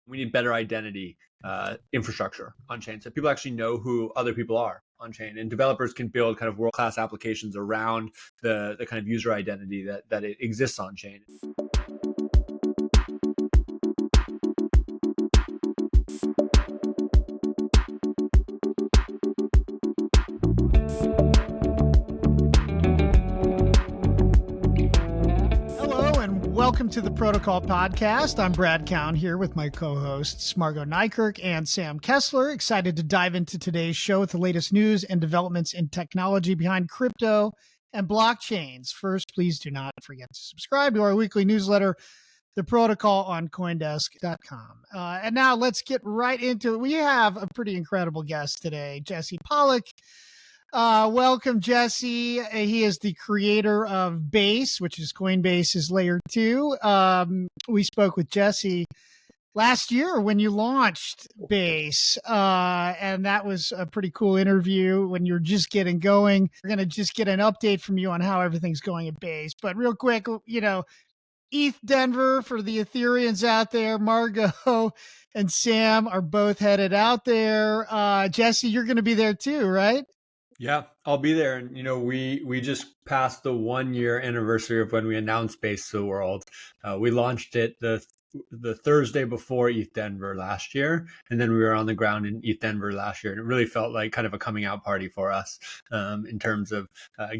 We need better identity infrastructure on chain, so people actually know who other people are on chain, and developers can build kind of world-class applications around the kind of user identity that it exists on chain. Welcome to the Protocol Podcast. I'm Brad Keoun here with my co-hosts Margaux Nijkerk and Sam Kessler. Excited to dive into today's show with the latest news and developments in technology behind crypto and blockchains. First, please do not forget to subscribe to our weekly newsletter, The Protocol, on CoinDesk.com. And now let's get right into it. We have a pretty incredible guest today, Jesse Pollak. Welcome, Jesse. He is the creator of Base, which is Coinbase's layer 2. We spoke with Jesse last year when you launched Base, and that was a pretty cool interview when you're just getting going. We're going to just get an update from you on how everything's going at Base. But real quick, ETH Denver for the Ethereans out there. Margaux and Sam are both headed out there. Jesse, you're going to be there too, right? Yeah, I'll be there. And, we just passed the 1-year anniversary of when we announced Base to the world. We launched it the Thursday before ETH Denver last year. And then we were on the ground in ETH Denver last year. And it really felt like kind of a coming out party for us in terms of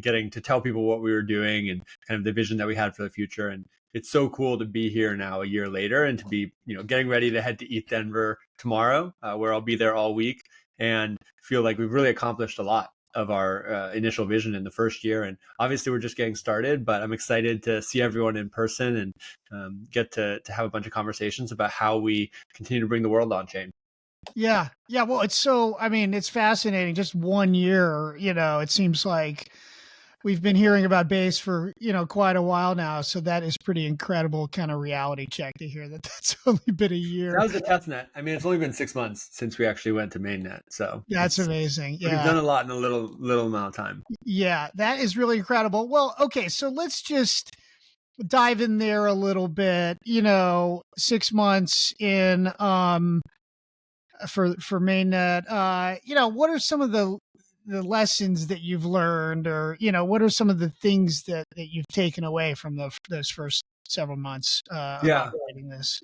getting to tell people what we were doing and kind of the vision that we had for the future. And it's so cool to be here now a year later and to be, getting ready to head to ETH Denver tomorrow, where I'll be there all week, and feel like we've really accomplished a lot of our initial vision in the first year. And obviously we're just getting started, but I'm excited to see everyone in person and get to have a bunch of conversations about how we continue to bring the world on chain. Yeah. Well, it's fascinating. Just 1 year, it seems like we've been hearing about Base for, quite a while now. So that is pretty incredible kind of reality check to hear that that's only been a year. That was a test net. It's only been 6 months since we actually went to Mainnet. So that's amazing. Yeah. We've done a lot in a little amount of time. Yeah, that is really incredible. Well, okay. So let's just dive in there a little bit, 6 months in, for Mainnet, what are some of the lessons that you've learned, or what are some of the things that you've taken away from those first several months operating this?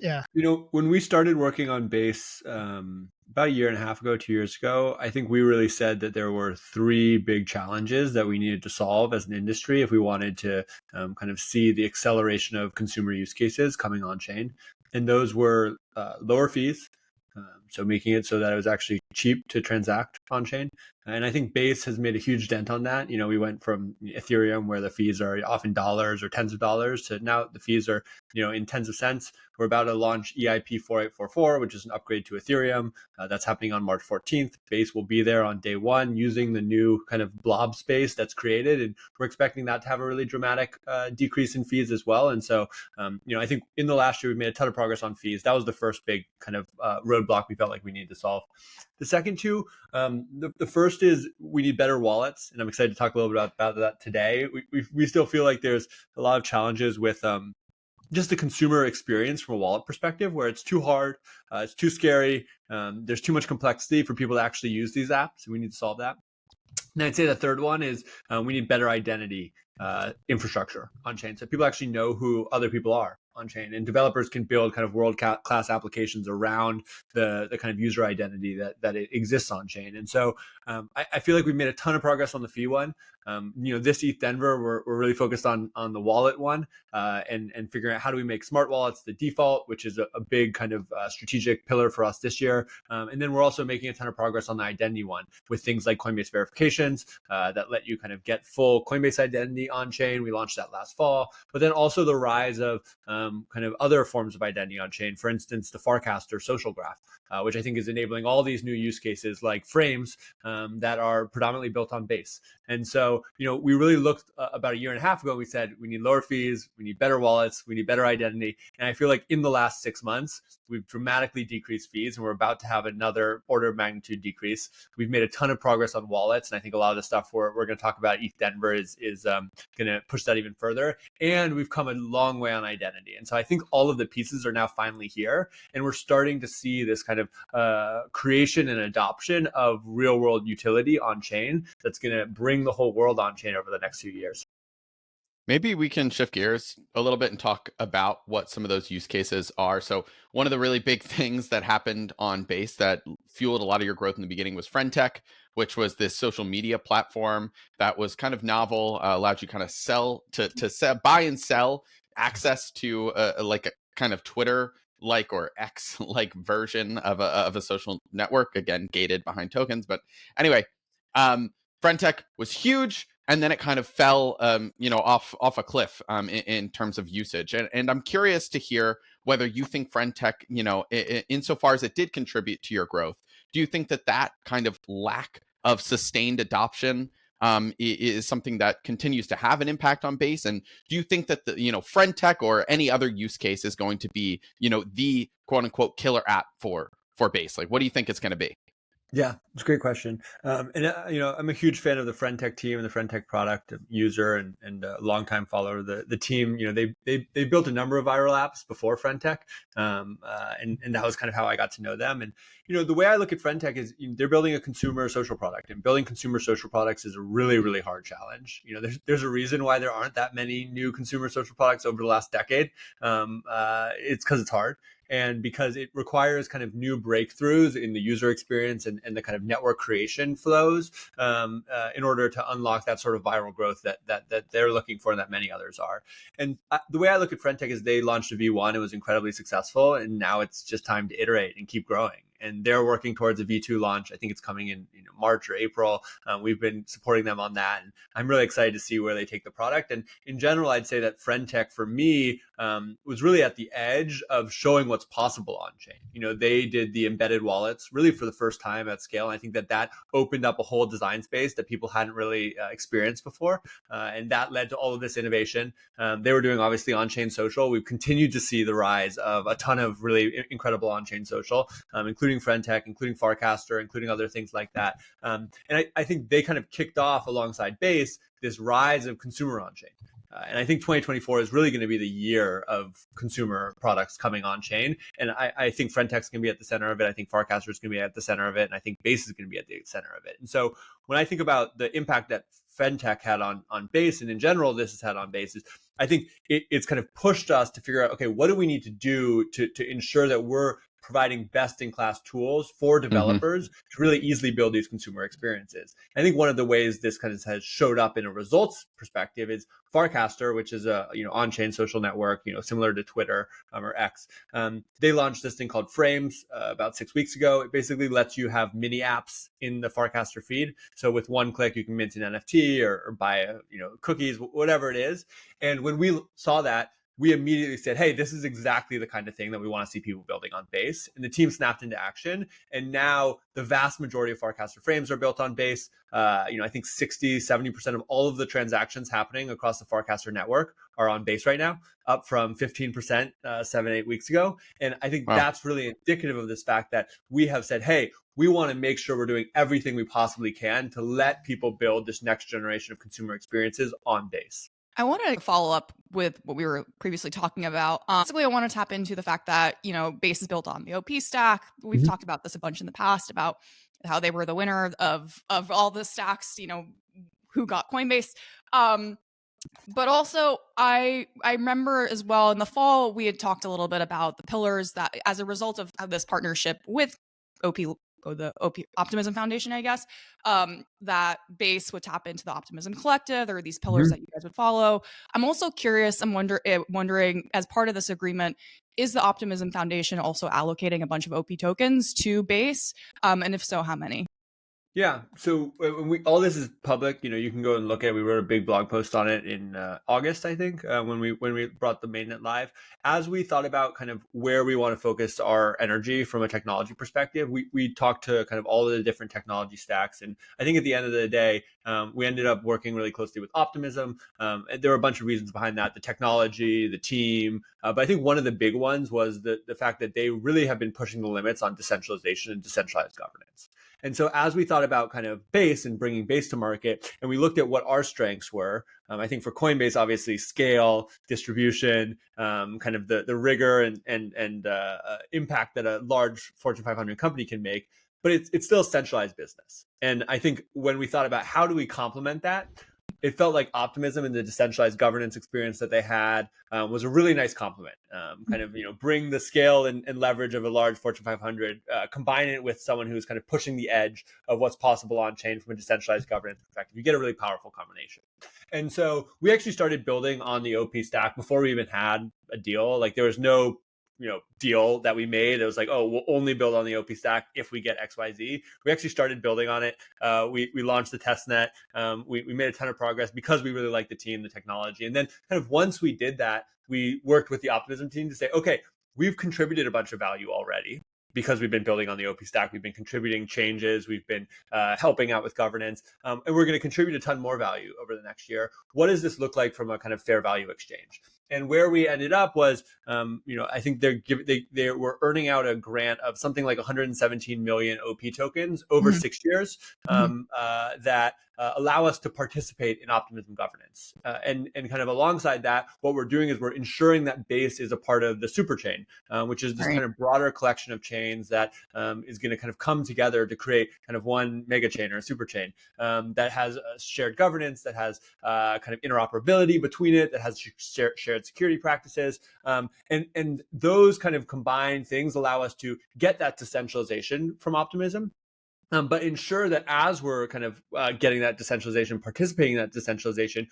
When we started working on Base about a year and a half ago, 2 years ago, I think we really said that there were 3 big challenges that we needed to solve as an industry if we wanted to kind of see the acceleration of consumer use cases coming on chain. And those were lower fees, so making it so that it was actually cheap to transact on chain. And I think Base has made a huge dent on that. We went from Ethereum, where the fees are often dollars or tens of dollars, to now the fees are, in tens of cents. We're about to launch EIP 4844, which is an upgrade to Ethereum. That's happening on March 14th. Base will be there on day 1 using the new kind of blob space that's created. And we're expecting that to have a really dramatic decrease in fees as well. And so, I think in the last year, we've made a ton of progress on fees. That was the first big kind of roadblock we felt like we needed to solve. The second two, the first is we need better wallets. And I'm excited to talk a little bit about that today. We still feel like there's a lot of challenges with just the consumer experience from a wallet perspective, where it's too hard, it's too scary, there's too much complexity for people to actually use these apps, and we need to solve that. And I'd say the third one is we need better identity infrastructure on chain, so people actually know who other people are on chain, and developers can build kind of world-class applications around the kind of user identity that it exists on chain. And so I feel like we've made a ton of progress on the fee one. This ETH Denver, we're really focused on the wallet one and figuring out how do we make smart wallets the default, which is a big kind of strategic pillar for us this year. And then we're also making a ton of progress on the identity one with things like Coinbase verifications that let you kind of get full Coinbase identity on chain. We launched that last fall, but then also the rise of kind of other forms of identity on chain. For instance, the Farcaster social graph, which I think is enabling all these new use cases like frames that are predominantly built on Base. And so so, we really looked about a year and a half ago, and we said, we need lower fees, we need better wallets, we need better identity. And I feel like in the last 6 months, we've dramatically decreased fees, and we're about to have another order of magnitude decrease. We've made a ton of progress on wallets, and I think a lot of the stuff we're going to talk about ETH Denver is going to push that even further. And we've come a long way on identity. And so I think all of the pieces are now finally here, and we're starting to see this kind of creation and adoption of real world utility on chain that's going to bring the whole world on chain over the next few years. Maybe we can shift gears a little bit and talk about what some of those use cases are. So one of the really big things that happened on Base that fueled a lot of your growth in the beginning was FriendTech, which was this social media platform that was kind of novel, allowed you kind of buy and sell access to like a kind of Twitter like or X like version of a social network, again gated behind tokens. But anyway, FriendTech was huge, and then it kind of fell, off a cliff in terms of usage. And I'm curious to hear whether you think FriendTech, insofar as it did contribute to your growth, do you think that kind of lack of sustained adoption is something that continues to have an impact on Base? And do you think that FriendTech or any other use case is going to be, the quote unquote killer app for Base? Like, what do you think it's going to be? Yeah, it's a great question. I'm a huge fan of the FriendTech team and the FriendTech product, user and a longtime follower. The team, they built a number of viral apps before FriendTech, and that was kind of how I got to know them. And the way I look at FriendTech is they're building a consumer social product, and building consumer social products is a really, really hard challenge. There's a reason why there aren't that many new consumer social products over the last decade. It's because it's hard. And because it requires kind of new breakthroughs in the user experience and the kind of network creation flows in order to unlock that sort of viral growth that they're looking for and that many others are. And the way I look at FriendTech is they launched a V1, it was incredibly successful, and now it's just time to iterate and keep growing. And they're working towards a V2 launch. I think it's coming in March or April. We've been supporting them on that, and I'm really excited to see where they take the product. And in general, I'd say that FriendTech for me was really at the edge of showing what's possible on chain. They did the embedded wallets really for the first time at scale. And I think that opened up a whole design space that people hadn't really experienced before, and that led to all of this innovation. They were doing obviously on-chain social. We've continued to see the rise of a ton of really incredible on-chain social, including FriendTech, including Farcaster, including other things like that. And I think they kind of kicked off alongside Base this rise of consumer on-chain. And I think 2024 is really going to be the year of consumer products coming on chain. And I think FriendTech's going to be at the center of it. I think Farcaster is going to be at the center of it. And I think Base is going to be at the center of it. And so when I think about the impact that FriendTech had on Base, and in general this has had on Base, is I think it's kind of pushed us to figure out, okay, what do we need to do to ensure that we're providing best-in-class tools for developers to really easily build these consumer experiences. I think one of the ways this kind of has showed up in a results perspective is Farcaster, which is a on-chain social network, similar to Twitter or X. They launched this thing called Frames about 6 weeks ago. It basically lets you have mini apps in the Farcaster feed. So with one click, you can mint an NFT or buy cookies, whatever it is. And when we saw that, we immediately said, hey, this is exactly the kind of thing that we want to see people building on Base. And the team snapped into action. And now the vast majority of Farcaster frames are built on Base. I think 60-70% of all of the transactions happening across the Farcaster network are on Base right now, up from 15% 7-8 weeks ago. And I think that's really indicative of this fact that we have said, hey, we want to make sure we're doing everything we possibly can to let people build this next generation of consumer experiences on Base. I want to follow up with what we were previously talking about. Basically, I want to tap into the fact that, Base is built on the OP stack. We've talked about this a bunch in the past about how they were the winner of all the stacks, who got Coinbase. But also, I remember as well in the fall, we had talked a little bit about the pillars that as a result of this partnership with the Optimism Foundation, I guess, that Base would tap into the Optimism Collective. There are these pillars that you guys would follow. I'm also curious, I'm wondering, as part of this agreement, is the Optimism Foundation also allocating a bunch of OP tokens to Base? And if so, how many? Yeah. So all this is public. You can go and look at it. We wrote a big blog post on it in August, I think, when we brought the mainnet live. As we thought about kind of where we want to focus our energy from a technology perspective, we talked to kind of all of the different technology stacks, and I think at the end of the day, we ended up working really closely with Optimism. And there were a bunch of reasons behind that: the technology, the team. But I think one of the big ones was the fact that they really have been pushing the limits on decentralization and decentralized governance. And so as we thought about kind of Base and bringing Base to market, and we looked at what our strengths were, I think for Coinbase, obviously scale, distribution, kind of the rigor and impact that a large Fortune 500 company can make. But it's still a centralized business. And I think when we thought about how do we complement that, it felt like Optimism and the decentralized governance experience that they had was a really nice complement. Kind of bring the scale and leverage of a large Fortune 500, combine it with someone who's kind of pushing the edge of what's possible on chain from a decentralized governance perspective. You get a really powerful combination. And so we actually started building on the OP stack before we even had a deal. Like there was no deal that we made. It was like, oh, we'll only build on the OP stack if we get XYZ. We actually started building on it. We launched the test net. We made a ton of progress because we really liked the team, the technology. And then kind of once we did that, we worked with the Optimism team to say, okay, we've contributed a bunch of value already because we've been building on the OP stack. We've been contributing changes. We've been helping out with governance. And we're going to contribute a ton more value over the next year. What does this look like from a kind of fair value exchange? And where we ended up was, I think they were earning out a grant of something like 117 million OP tokens over 6 years that allow us to participate in Optimism governance. And kind of alongside that, what we're doing is we're ensuring that Base is a part of the superchain, which is this kind of broader collection of chains that is going to kind of come together to create kind of one mega chain or a super chain that has a shared governance, that has kind of interoperability between it, that has shared security practices. And those kind of combined things allow us to get that decentralization from Optimism, but ensure that as we're kind of getting that decentralization, participating in that decentralization,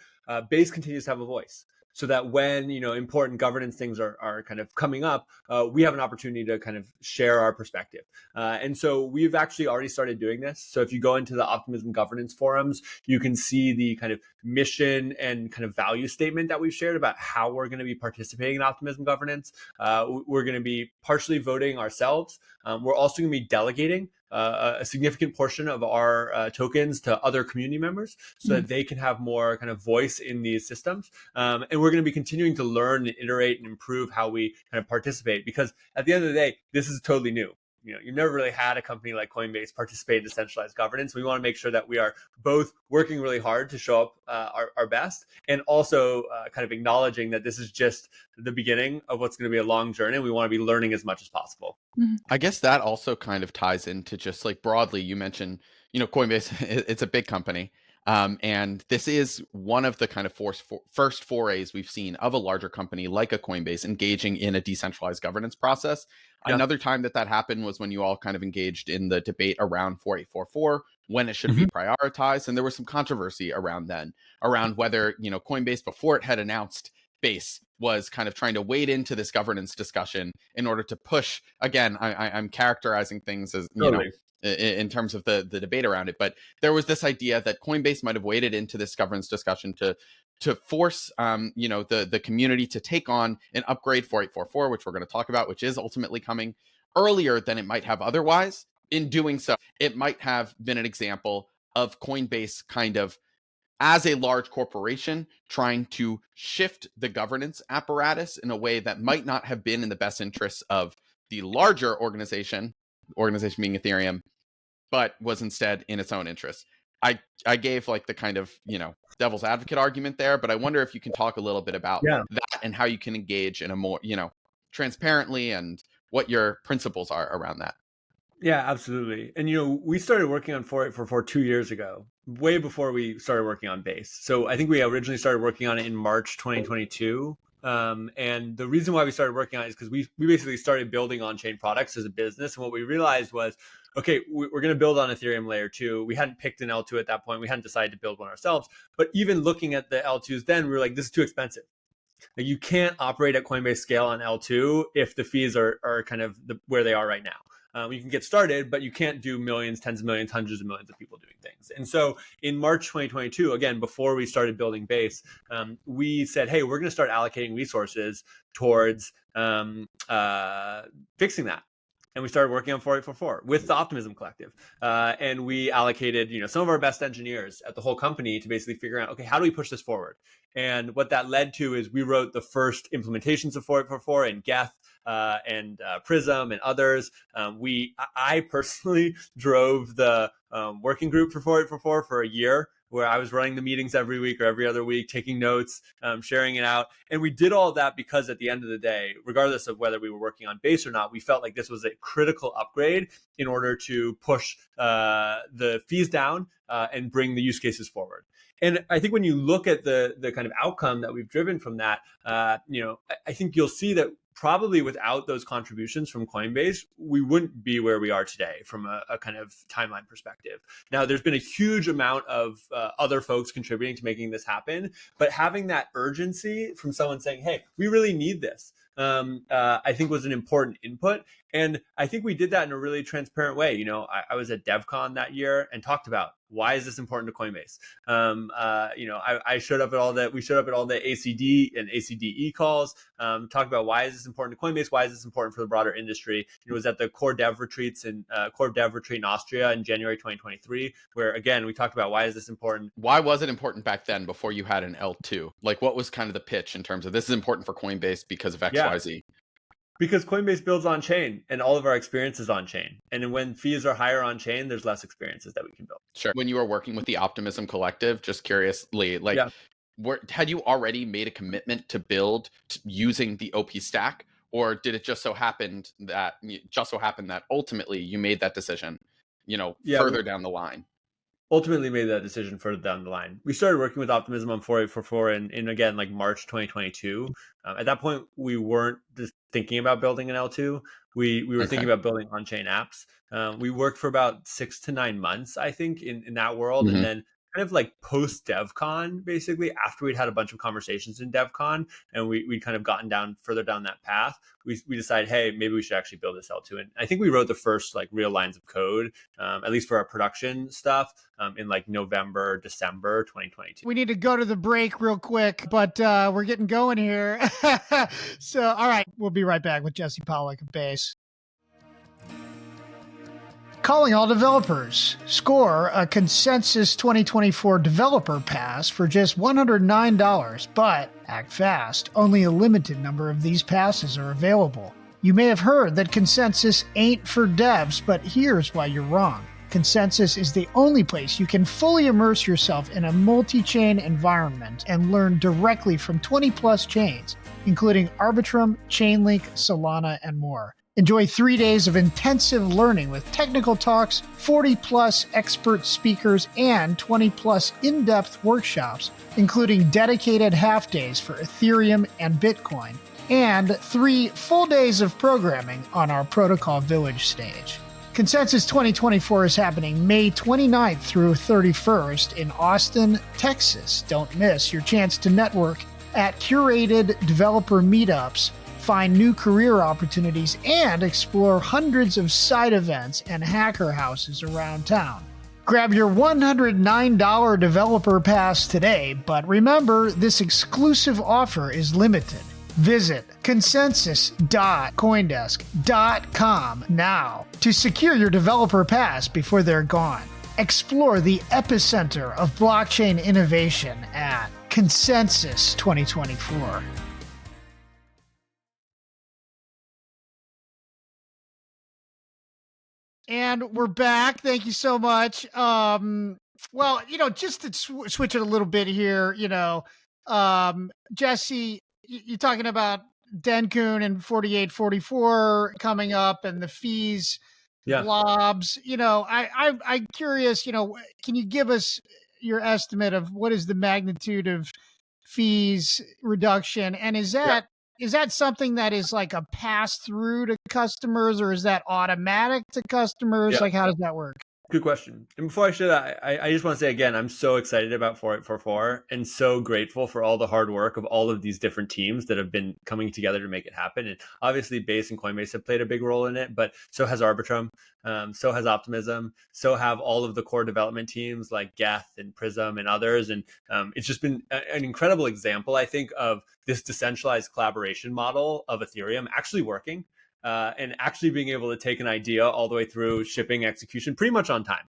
Base continues to have a voice. So that when important governance things are kind of coming up, we have an opportunity to kind of share our perspective. And so we've actually already started doing this. So if you go into the Optimism governance forums, you can see the kind of mission and kind of value statement that we've shared about how we're going to be participating in Optimism governance. We're going to be partially voting ourselves. We're also going to be delegating a significant portion of our tokens to other community members so that they can have more kind of voice in these systems. And we're going to be continuing to learn and iterate and improve how we kind of participate, because at the end of the day, this is totally new. You've never really had a company like Coinbase participate in decentralized governance. We want to make sure that we are both working really hard to show up our best, and also kind of acknowledging that this is just the beginning of what's going to be a long journey. And we want to be learning as much as possible. I guess that also kind of ties into just like broadly, you mentioned, Coinbase, it's a big company. And this is one of the kind of first forays we've seen of a larger company like a Coinbase engaging in a decentralized governance process. Yeah. Another time that happened was when you all kind of engaged in the debate around 4844, when it should be prioritized. And there was some controversy around whether, Coinbase, before it had announced Base, was kind of trying to wade into this governance discussion in order to push, again, I'm characterizing things as, in terms of the debate around it, but there was this idea that Coinbase might have waded into this governance discussion to force the community to take on an upgrade 4844, which we're going to talk about, which is ultimately coming earlier than it might have otherwise. In doing so, it might have been an example of Coinbase kind of, as a large corporation, trying to shift the governance apparatus in a way that might not have been in the best interests of the larger organization being Ethereum, but was instead in its own interest. I gave like the kind of, devil's advocate argument there, but I wonder if you can talk a little bit about that and how you can engage in a more, transparently, and what your principles are around that. Yeah, absolutely. And, we started working on 4844 2 years ago, way before we started working on Base. So I think we originally started working on it in March 2022. And the reason why we started working on it is because we basically started building on-chain products as a business. And what we realized was, okay, we're going to build on Ethereum layer 2. We hadn't picked an L2 at that point. We hadn't decided to build one ourselves. But even looking at the L2s then, we were like, this is too expensive. Like, you can't operate at Coinbase scale on L2 if the fees are kind of where they are right now. You can get started, but you can't do millions, tens of millions, hundreds of millions of people doing things. And so in March 2022, again, before we started building Base, we said, hey, we're going to start allocating resources towards fixing that. And we started working on 4844 with the Optimism Collective. And we allocated, some of our best engineers at the whole company to basically figure out, okay, how do we push this forward? And what that led to is we wrote the first implementations of 4844 in Geth and Prism and others. I personally drove the working group for 4844 for a year, where I was running the meetings every week or every other week, taking notes, sharing it out. And we did all of that because at the end of the day, regardless of whether we were working on Base or not, we felt like this was a critical upgrade in order to push the fees down and bring the use cases forward. And I think when you look at the kind of outcome that we've driven from that, I think you'll see that probably without those contributions from Coinbase, we wouldn't be where we are today from a kind of timeline perspective. Now, there's been a huge amount of other folks contributing to making this happen, but having that urgency from someone saying, hey, we really need this, I think was an important input. And I think we did that in a really transparent way. I was at DevCon that year and talked about, why is this important to Coinbase? I showed up at we showed up at all the ACD and ACDE calls, talked about why is this important to Coinbase? Why is this important for the broader industry? It was at the core dev retreat in Austria in January 2023, where again, we talked about why is this important? Why was it important back then before you had an L2? Like, what was kind of the pitch in terms of this is important for Coinbase because of XYZ? Because Coinbase builds on chain and all of our experience is on chain. And when fees are higher on chain, there's less experiences that we can build. Sure. When you were working with the Optimism Collective, just curiously, had you already made a commitment to build using the OP stack? Or did it just so happen that ultimately you made that decision, further down the line? Ultimately made that decision further down the line. We started working with Optimism on 4844 in again, like March 2022. At that point, we weren't just thinking about building an L2. We were thinking about building on-chain apps. We worked for about 6 to 9 months, I think, in that world. And then kind of like post DevCon, basically, after we'd had a bunch of conversations in DevCon and we'd kind of gotten further down that path, we decided, hey, maybe we should actually build this L2. And I think we wrote the first like real lines of code, at least for our production stuff, in like November, December 2022. We need to go to the break real quick, but we're getting going here. So, all right, we'll be right back with Jesse Pollak of Base. Calling all developers. Score a Consensus 2024 Developer Pass for just $109, but act fast. Only a limited number of these passes are available. You may have heard that Consensus ain't for devs, but here's why you're wrong. Consensus is the only place you can fully immerse yourself in a multi-chain environment and learn directly from 20-plus chains, including Arbitrum, Chainlink, Solana, and more. Enjoy 3 days of intensive learning with technical talks, 40-plus expert speakers, and 20-plus in-depth workshops, including dedicated half-days for Ethereum and Bitcoin, and 3 full days of programming on our Protocol Village stage. Consensus 2024 is happening May 29th through 31st in Austin, Texas. Don't miss your chance to network at curated developer meetups, find new career opportunities, and explore hundreds of side events and hacker houses around town. Grab your $109 developer pass today, but remember, this exclusive offer is limited. Visit consensus.coindesk.com now to secure your developer pass before they're gone. Explore the epicenter of blockchain innovation at Consensus 2024. And we're back. Thank you so much. Well, just to switch it a little bit here, Jesse, you're talking about Dencun and 4844 coming up and the fees, blobs. I'm curious, can you give us your estimate of what is the magnitude of fees reduction? And is that something that is like a pass through to customers, or is that automatic to customers? Like, how does that work? Good question. And before I share that, I just want to say again, I'm so excited about 4844 and so grateful for all the hard work of all of these different teams that have been coming together to make it happen. And obviously, Base and Coinbase have played a big role in it, but so has Arbitrum, so has Optimism, so have all of the core development teams like Geth and Prism and others. And it's just been an incredible example, I think, of this decentralized collaboration model of Ethereum actually working. And actually being able to take an idea all the way through shipping execution pretty much on time.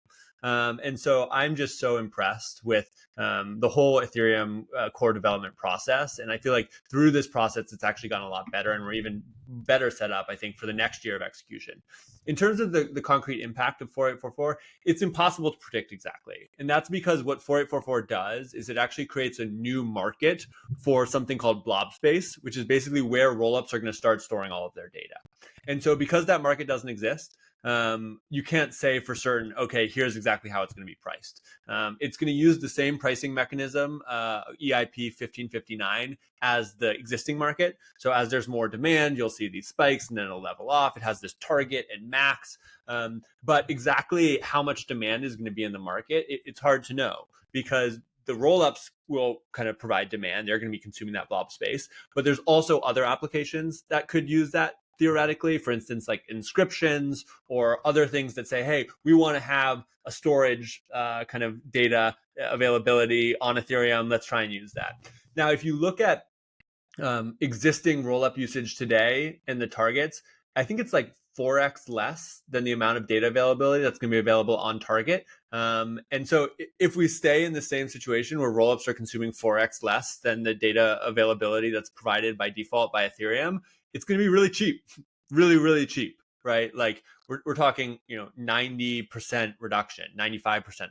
And so I'm just so impressed with the whole Ethereum core development process. And I feel like through this process, it's actually gotten a lot better, and we're even better set up, I think, for the next year of execution. In terms of the concrete impact of 4844, it's impossible to predict exactly. And that's because what 4844 does is it actually creates a new market for something called blob space, which is basically where rollups are going to start storing all of their data. And so because that market doesn't exist, you can't say for certain, okay, here's exactly how it's going to be priced. It's going to use the same pricing mechanism, EIP 1559, as the existing market. So as there's more demand, you'll see these spikes and then it'll level off. It has this target and max. But exactly how much demand is going to be in the market, it's hard to know, because the rollups will kind of provide demand. They're going to be consuming that blob space. But there's also other applications that could use that theoretically, for instance, like inscriptions or other things that say, hey, we want to have a storage kind of data availability on Ethereum. Let's try and use that. Now, if you look at existing rollup usage today and the targets, I think it's like 4x less than the amount of data availability that's going to be available on target. And so if we stay in the same situation where rollups are consuming 4x less than the data availability that's provided by default by Ethereum, it's going to be really cheap, really, really cheap, right? Like we're talking, 90% reduction, 95%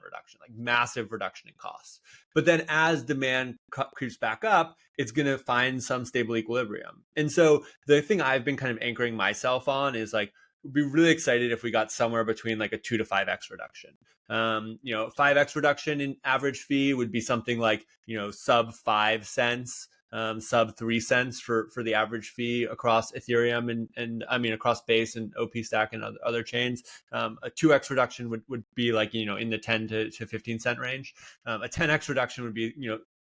reduction, like massive reduction in costs. But then as demand creeps back up, it's going to find some stable equilibrium. And so the thing I've been kind of anchoring myself on is like, we'd be really excited if we got somewhere between like a 2 to 5x reduction. 5x reduction in average fee would be something like, sub 5 cents. Sub 3 cents for the average fee across Ethereum and I mean across Base and OP Stack and other chains. A 2x reduction would be like in the 10 to 15 cent range. A 10x reduction would be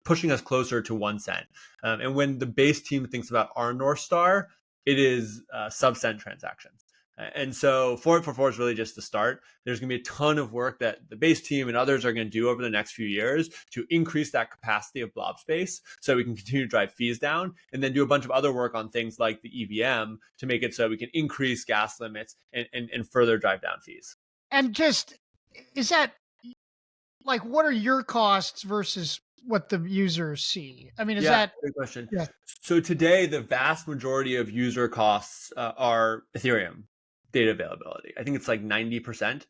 pushing us closer to 1 cent. And when the Base team thinks about our North Star, it is sub-cent transactions. And so 4844 is really just the start. There's going to be a ton of work that the Base team and others are going to do over the next few years to increase that capacity of blob space so we can continue to drive fees down, and then do a bunch of other work on things like the EVM to make it so we can increase gas limits and further drive down fees. And just, is that like, what are your costs versus what the users see? I mean, is that good question? Yeah. So today, the vast majority of user costs are Ethereum data availability. I think it's like 90%,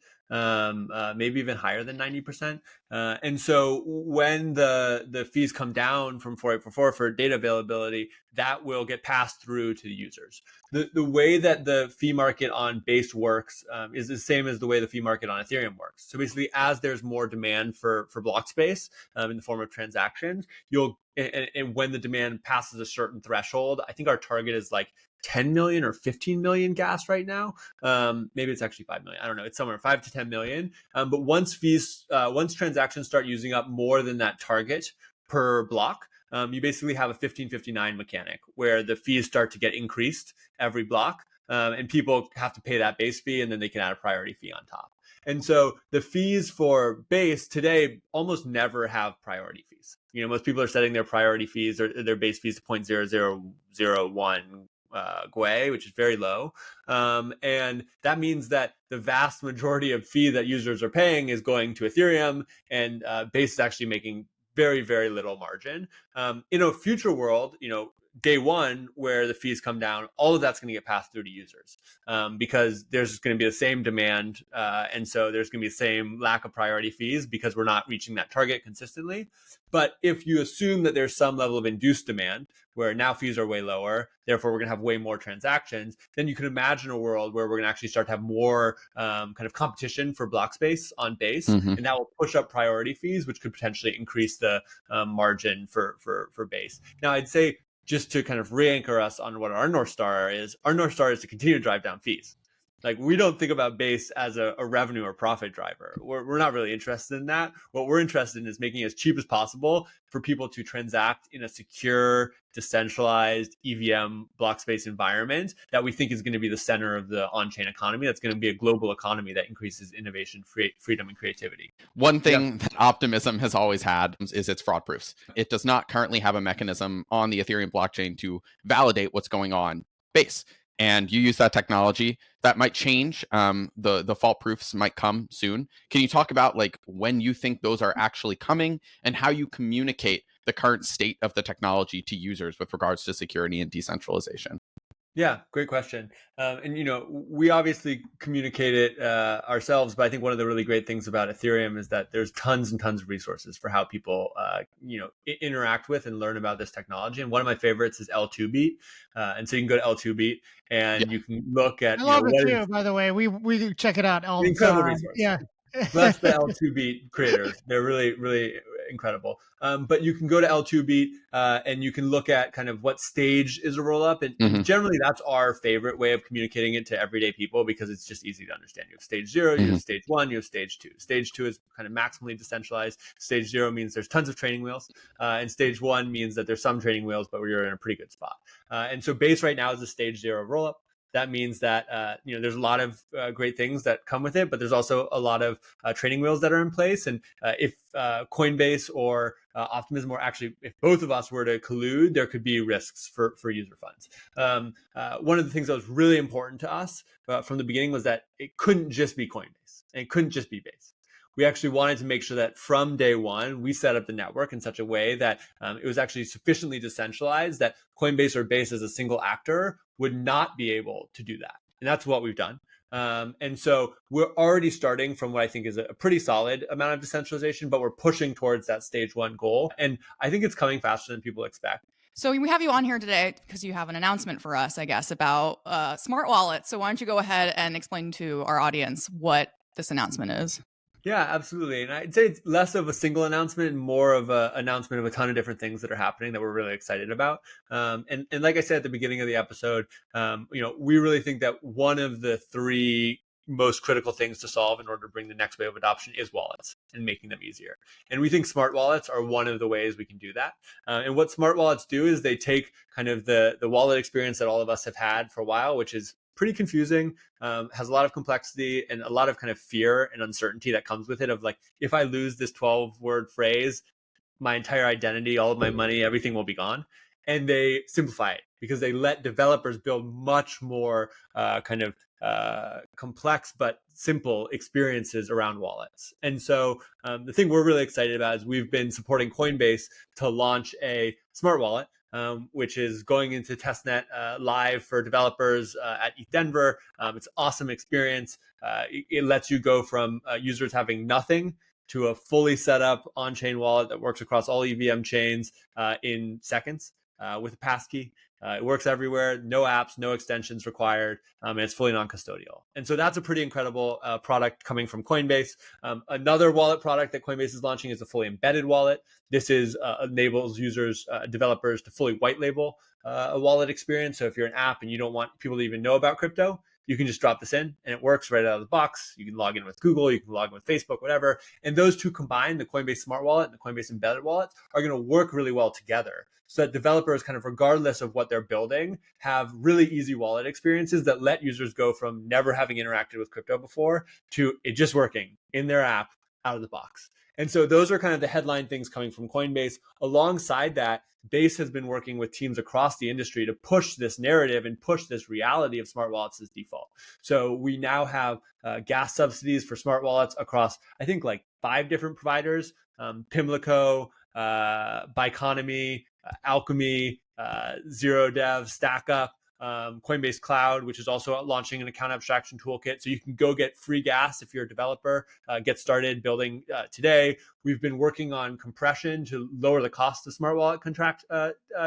maybe even higher than 90%. And so when the fees come down from 4844 for data availability, that will get passed through to the users. The way that the fee market on Base works is the same as the way the fee market on Ethereum works. So basically, as there's more demand for block space in the form of transactions, and when the demand passes a certain threshold, I think our target is like 10 million or 15 million gas right now. Maybe it's actually 5 million. I don't know. It's somewhere 5 to 10 million. But once transactions start using up more than that target per block, you basically have a 1559 mechanic where the fees start to get increased every block. And people have to pay that base fee, and then they can add a priority fee on top. And so the fees for Base today almost never have priority fees. Most people are setting their priority fees or their base fees to 0.0001 GUI, which is very low. And that means that the vast majority of fee that users are paying is going to Ethereum, and Base is actually making very, very little margin. In a future world, day one where the fees come down, all of that's going to get passed through to users because there's going to be the same demand. And so there's going to be the same lack of priority fees because we're not reaching that target consistently. But if you assume that there's some level of induced demand where now fees are way lower, therefore we're going to have way more transactions, then you can imagine a world where we're going to actually start to have more kind of competition for block space on Base. And that will push up priority fees, which could potentially increase the margin for Base. Now, I'd say, just to kind of re-anchor us on what our North Star is to continue to drive down fees. Like, we don't think about Base as a revenue or profit driver. We're not really interested in that. What we're interested in is making it as cheap as possible for people to transact in a secure, decentralized EVM block space environment that we think is going to be the center of the on-chain economy. That's going to be a global economy that increases innovation, freedom, and creativity. One thing that Optimism has always had is its fraud proofs. It does not currently have a mechanism on the Ethereum blockchain to validate what's going on Base. And you use that technology. That might change. The fault proofs might come soon. Can you talk about like when you think those are actually coming and how you communicate the current state of the technology to users with regards to security and decentralization? Yeah, great question. And we obviously communicate it ourselves, but I think one of the really great things about Ethereum is that there's tons and tons of resources for how people interact with and learn about this technology. And one of my favorites is L2Beat, and so you can go to L2Beat and you can look at. I love it too. By the way, we check it out all the incredible time. Resource. Yeah. So that's the L2Beat creators. They're really, really incredible. But you can go to L2Beat and you can look at kind of what stage is a rollup. And generally, that's our favorite way of communicating it to everyday people because it's just easy to understand. You have stage 0, you have stage 1, you have stage 2. Stage 2 is kind of maximally decentralized. Stage 0 means there's tons of training wheels. And stage 1 means that there's some training wheels, but we're in a pretty good spot. And so Base right now is a stage 0 rollup. That means that there's a lot of great things that come with it, but there's also a lot of training wheels that are in place. And if Coinbase or Optimism, or actually if both of us were to collude, there could be risks for user funds. One of the things that was really important to us from the beginning was that it couldn't just be Coinbase and it couldn't just be Base. We actually wanted to make sure that from day one, we set up the network in such a way that it was actually sufficiently decentralized that Coinbase or Base as a single actor would not be able to do that. And that's what we've done. And so we're already starting from what I think is a pretty solid amount of decentralization, but we're pushing towards that stage 1 goal. And I think it's coming faster than people expect. So we have you on here today because you have an announcement for us, I guess, about smart wallets. So why don't you go ahead and explain to our audience what this announcement is? Yeah, absolutely. And I'd say it's less of a single announcement and more of an announcement of a ton of different things that are happening that we're really excited about. And like I said at the beginning of the episode, we really think that one of the 3 most critical things to solve in order to bring the next wave of adoption is wallets and making them easier. And we think smart wallets are one of the ways we can do that. And what smart wallets do is they take kind of the wallet experience that all of us have had for a while, which is pretty confusing, has a lot of complexity and a lot of kind of fear and uncertainty that comes with it of like, if I lose this 12-word phrase, my entire identity, all of my money, everything will be gone. And they simplify it because they let developers build much more complex but simple experiences around wallets. And so the thing we're really excited about is we've been supporting Coinbase to launch a smart wallet, which is going into testnet live for developers at ETH Denver. It's an awesome experience. It lets you go from users having nothing to a fully set up on-chain wallet that works across all EVM chains in seconds with a passkey. It works everywhere, no apps, no extensions required, and it's fully non-custodial. And so that's a pretty incredible product coming from Coinbase. Another wallet product that Coinbase is launching is a fully embedded wallet. This enables users, developers to fully white label a wallet experience. So if you're an app and you don't want people to even know about crypto, you can just drop this in and it works right out of the box. You can log in with Google, you can log in with Facebook, whatever. And those two combined, the Coinbase Smart Wallet and the Coinbase Embedded Wallet, are going to work really well together so that developers, kind of regardless of what they're building, have really easy wallet experiences that let users go from never having interacted with crypto before to it just working in their app out of the box. And so those are kind of the headline things coming from Coinbase. Alongside that, Base has been working with teams across the industry to push this narrative and push this reality of smart wallets as default. So we now have gas subsidies for smart wallets across, I think, like 5 different providers: Pimlico, Biconomy, Alchemy, Zero Dev, StackUp, Coinbase Cloud, which is also launching an account abstraction toolkit. So you can go get free gas if you're a developer, get started building today. We've been working on compression to lower the cost of smart wallet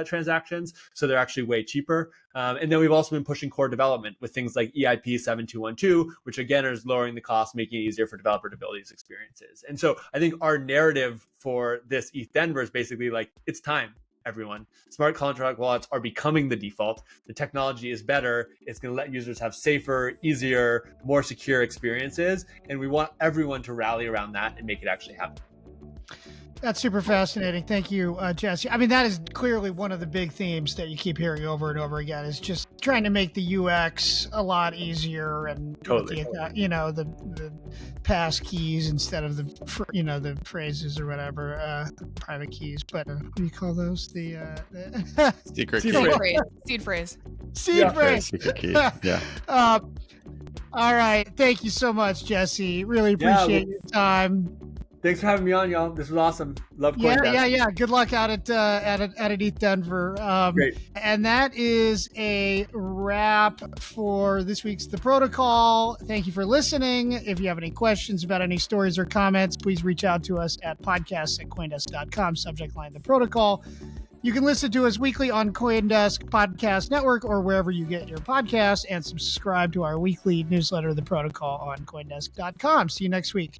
transactions, so they're actually way cheaper. And then we've also been pushing core development with things like EIP 7212, which again is lowering the cost, making it easier for developer to build these experiences. And so I think our narrative for this ETH Denver is basically like, it's time. everyone. Smart contract wallets are becoming the default. The technology is better. It's going to let users have safer, easier, more secure experiences. And we want everyone to rally around that and make it actually happen. That's super fascinating. Thank you, Jesse. I mean, that is clearly one of the big themes that you keep hearing over and over again, is just trying to make the UX a lot easier, and Totally. the pass keys instead of the phrases or whatever, private keys. But what do you call those? The Secret key. Seed phrase. Seed phrase. Secret key. Yeah. All right. Thank you so much, Jesse. Really appreciate your time. Thanks for having me on, y'all. This was awesome. Love CoinDesk. Yeah. Good luck out at ETH Denver. Great. And that is a wrap for this week's The Protocol. Thank you for listening. If you have any questions about any stories or comments, please reach out to us at podcasts@coindesk.com, subject line The Protocol. You can listen to us weekly on CoinDesk Podcast Network or wherever you get your podcasts, and subscribe to our weekly newsletter, The Protocol, on coindesk.com. See you next week.